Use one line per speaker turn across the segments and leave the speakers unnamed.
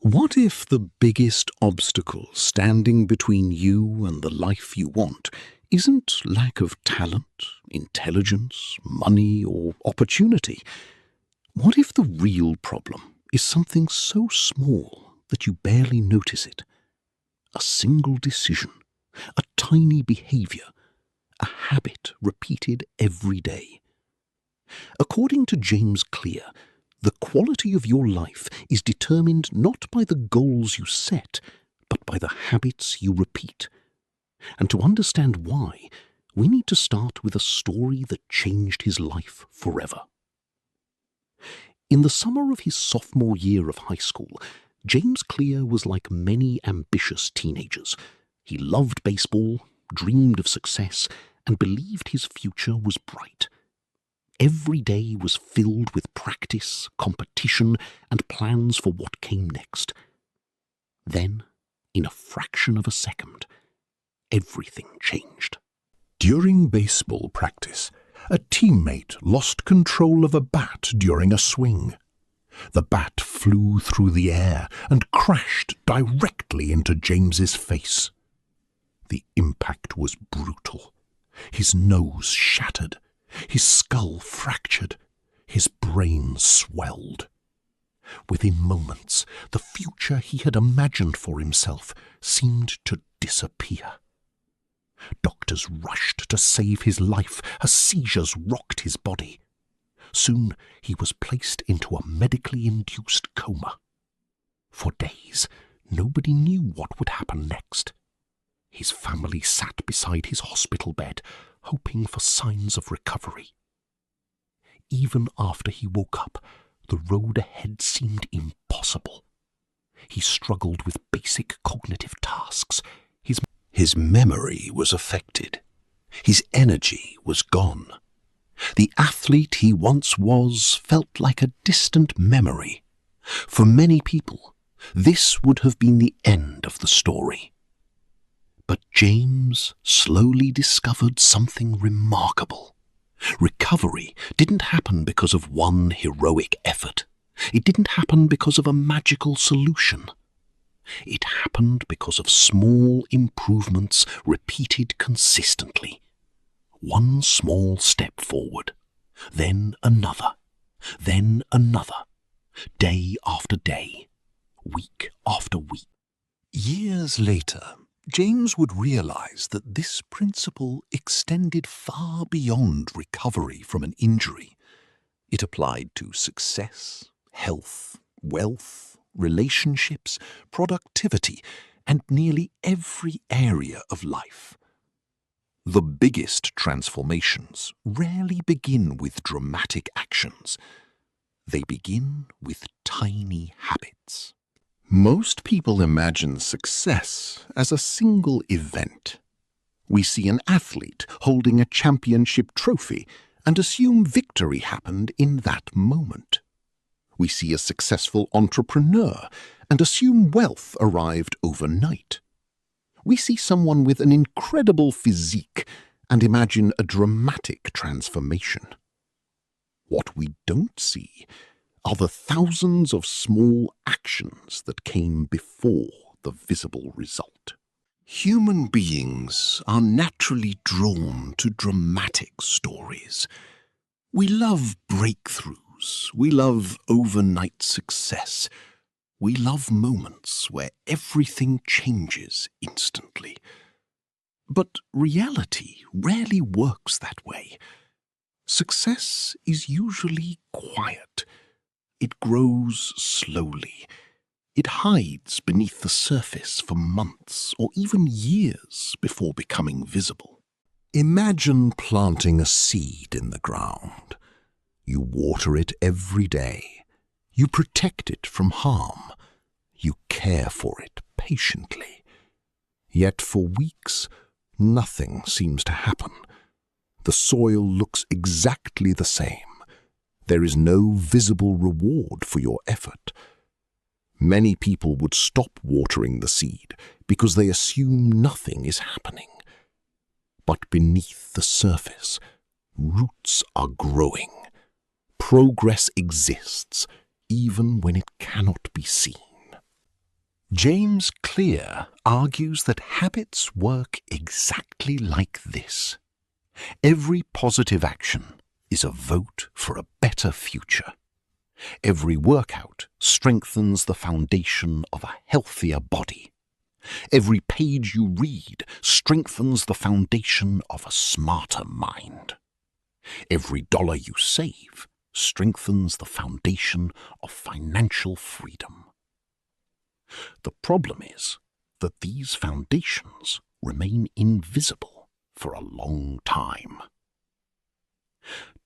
What if the biggest obstacle standing between you and the life you want isn't lack of talent, intelligence, money, or opportunity? What if the real problem is something so small that you barely notice it? A single decision, a tiny behavior, a habit repeated every day. According to James Clear, the quality of your life is determined not by the goals you set, but by the habits you repeat. And to understand why, we need to start with a story that changed his life forever. In the summer of his sophomore year of high school, James Clear was like many ambitious teenagers. He loved baseball, dreamed of success, and believed his future was bright. Every day was filled with practice, competition, and plans for what came next. Then, in a fraction of a second, everything changed.
During baseball practice, a teammate lost control of a bat during a swing. The bat flew through the air and crashed directly into James's face. The impact was brutal. His nose shattered. His skull fractured, his brain swelled. Within moments, the future he had imagined for himself seemed to disappear. Doctors rushed to save his life as seizures rocked his body. Soon he was placed into a medically induced coma. For days, nobody knew what would happen next. His family sat beside his hospital bed, hoping for signs of recovery. Even after he woke up, the road ahead seemed impossible. He struggled with basic cognitive tasks. His memory was affected. His energy was gone. The athlete he once was felt like a distant memory. For many people, this would have been the end of the story. But James slowly discovered something remarkable. Recovery didn't happen because of one heroic effort. It didn't happen because of a magical solution. It happened because of small improvements repeated consistently. One small step forward, then another, day after day, week after week. Years later, James would realize that this principle extended far beyond recovery from an injury. It applied to success, health, wealth, relationships, productivity, and nearly every area of life. The biggest transformations rarely begin with dramatic actions. They begin with tiny habits. Most people imagine success as a single event. We see an athlete holding a championship trophy and assume victory happened in that moment. We see a successful entrepreneur and assume wealth arrived overnight. We see someone with an incredible physique and imagine a dramatic transformation. What we don't see are the thousands of small actions that came before the visible result. Human beings are naturally drawn to dramatic stories. We love breakthroughs. We love overnight success. We love moments where everything changes instantly. But reality rarely works that way. Success is usually quiet. It grows slowly. It hides beneath the surface for months or even years before becoming visible. Imagine planting a seed in the ground. You water it every day. You protect it from harm. You care for it patiently. Yet for weeks, nothing seems to happen. The soil looks exactly the same. There is no visible reward for your effort. Many people would stop watering the seed because they assume nothing is happening. But beneath the surface, roots are growing. Progress exists, even when it cannot be seen. James Clear argues that habits work exactly like this. Every positive action is a vote for a better future. Every workout strengthens the foundation of a healthier body. Every page you read strengthens the foundation of a smarter mind. Every dollar you save strengthens the foundation of financial freedom. The problem is that these foundations remain invisible for a long time.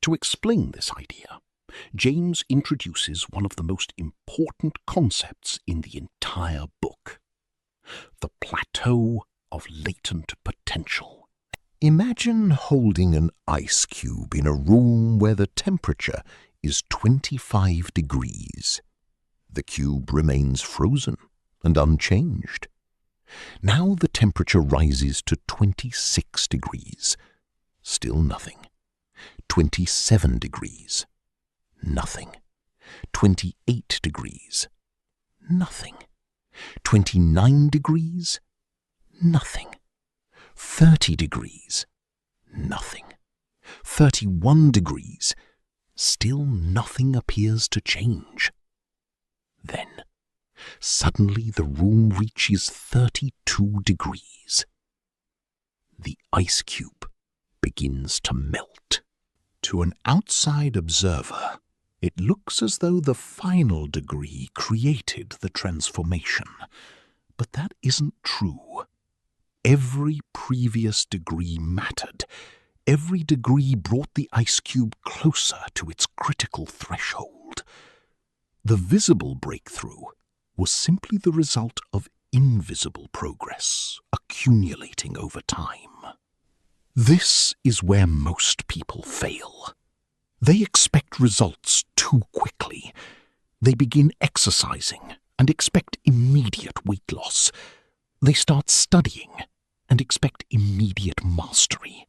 To explain this idea, James introduces one of the most important concepts in the entire book: the Plateau of Latent Potential. Imagine holding an ice cube in a room where the temperature is 25 degrees. The cube remains frozen and unchanged. Now the temperature rises to 26 degrees. Still nothing. 27 degrees. Nothing. 28 degrees. Nothing. 29 degrees. Nothing. 30 degrees. Nothing. 31 degrees. Still nothing appears to change. Then, suddenly the room reaches 32 degrees. The ice cube begins to melt. To an outside observer, it looks as though the final degree created the transformation. But that isn't true. Every previous degree mattered. Every degree brought the ice cube closer to its critical threshold. The visible breakthrough was simply the result of invisible progress accumulating over time. This is where most people fail. They expect results too quickly. They begin exercising and expect immediate weight loss. They start studying and expect immediate mastery.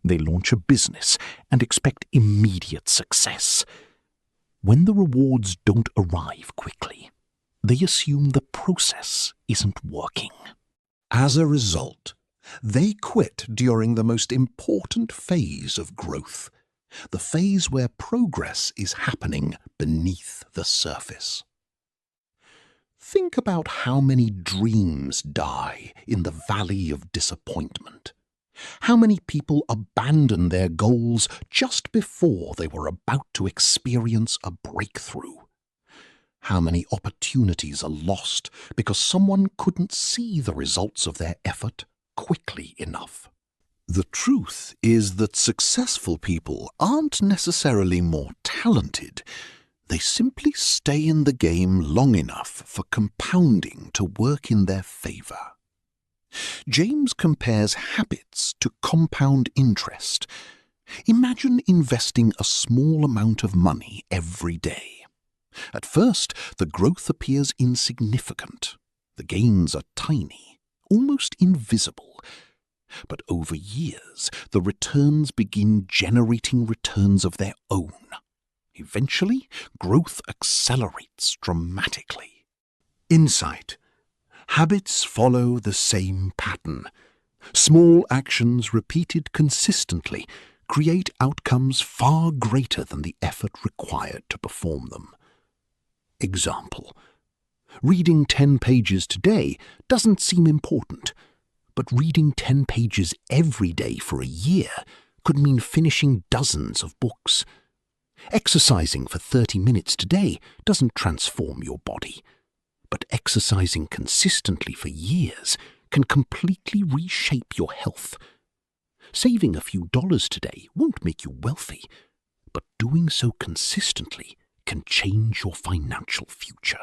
They launch a business and expect immediate success. When the rewards don't arrive quickly, they assume the process isn't working. As a result, they quit during the most important phase of growth, the phase where progress is happening beneath the surface. Think about how many dreams die in the valley of disappointment. How many people abandon their goals just before they were about to experience a breakthrough? How many opportunities are lost because someone couldn't see the results of their effort quickly enough? The truth is that successful people aren't necessarily more talented. They simply stay in the game long enough for compounding to work in their favor. James compares habits to compound interest. Imagine investing a small amount of money every day. At first, the growth appears insignificant. The gains are tiny, almost invisible. But over years, the returns begin generating returns of their own. Eventually, growth accelerates dramatically. Insight. Habits follow the same pattern. Small actions repeated consistently create outcomes far greater than the effort required to perform them. Example: reading 10 pages today doesn't seem important, but reading 10 pages every day for a year could mean finishing dozens of books. Exercising for 30 minutes today doesn't transform your body, but exercising consistently for years can completely reshape your health. Saving a few dollars today won't make you wealthy, but doing so consistently can change your financial future.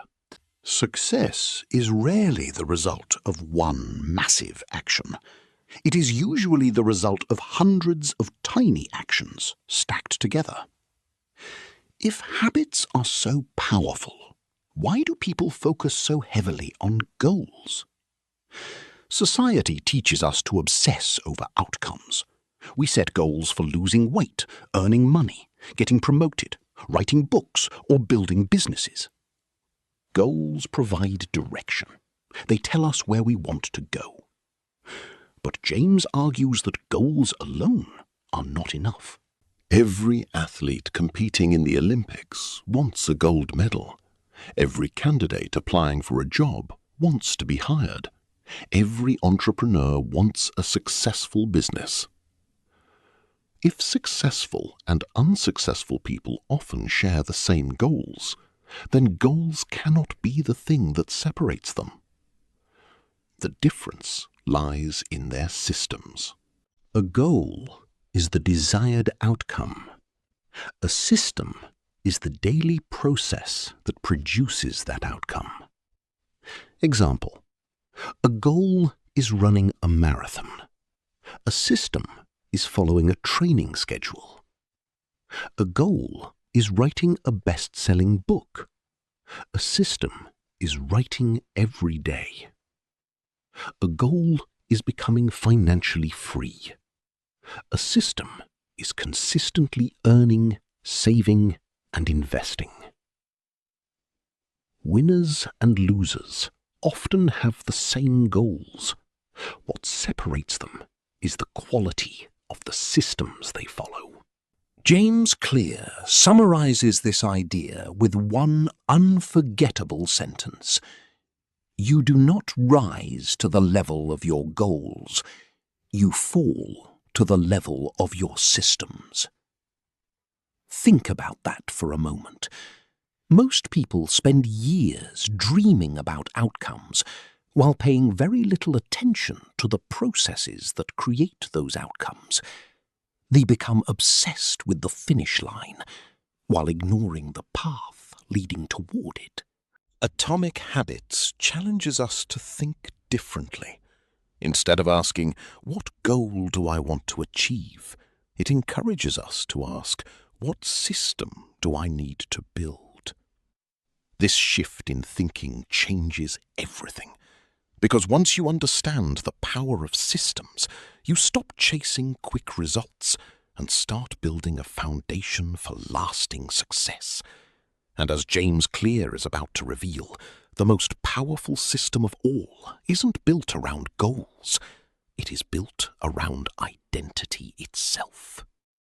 Success is rarely the result of one massive action. It is usually the result of hundreds of tiny actions stacked together. If habits are so powerful, why do people focus so heavily on goals? Society teaches us to obsess over outcomes. We set goals for losing weight, earning money, getting promoted, writing books, or building businesses. Goals provide direction.
They tell us where we want to go. But James argues that goals alone are not enough.
Every athlete competing in the Olympics wants a gold medal. Every candidate applying for a job wants to be hired. Every entrepreneur wants a successful business. If successful and unsuccessful people often share the same goals, then goals cannot be the thing that separates them. The difference lies in their systems.
A goal is the desired outcome. A system is the daily process that produces that outcome. Example: a goal is running a marathon. A system is following a training schedule. A goal is writing a best-selling book. A system is writing every day. A goal is becoming financially free. A system is consistently earning, saving, and investing. Winners and losers often have the same goals. What separates them is the quality of the systems they follow. James Clear summarizes this idea with one unforgettable sentence: "You do not rise to the level of your goals. You fall to the level of your systems." Think about that for a moment. Most people spend years dreaming about outcomes while paying very little attention to the processes that create those outcomes. They become obsessed with the finish line while ignoring the path leading toward it. Atomic Habits challenges us to think differently. Instead of asking, "What goal do I want to achieve?" it encourages us to ask, "What system do I need to build?" This shift in thinking changes everything, because once you understand the power of systems, you stop chasing quick results and start building a foundation for lasting success. And as James Clear is about to reveal, the most powerful system of all isn't built around goals. It is built around identity itself.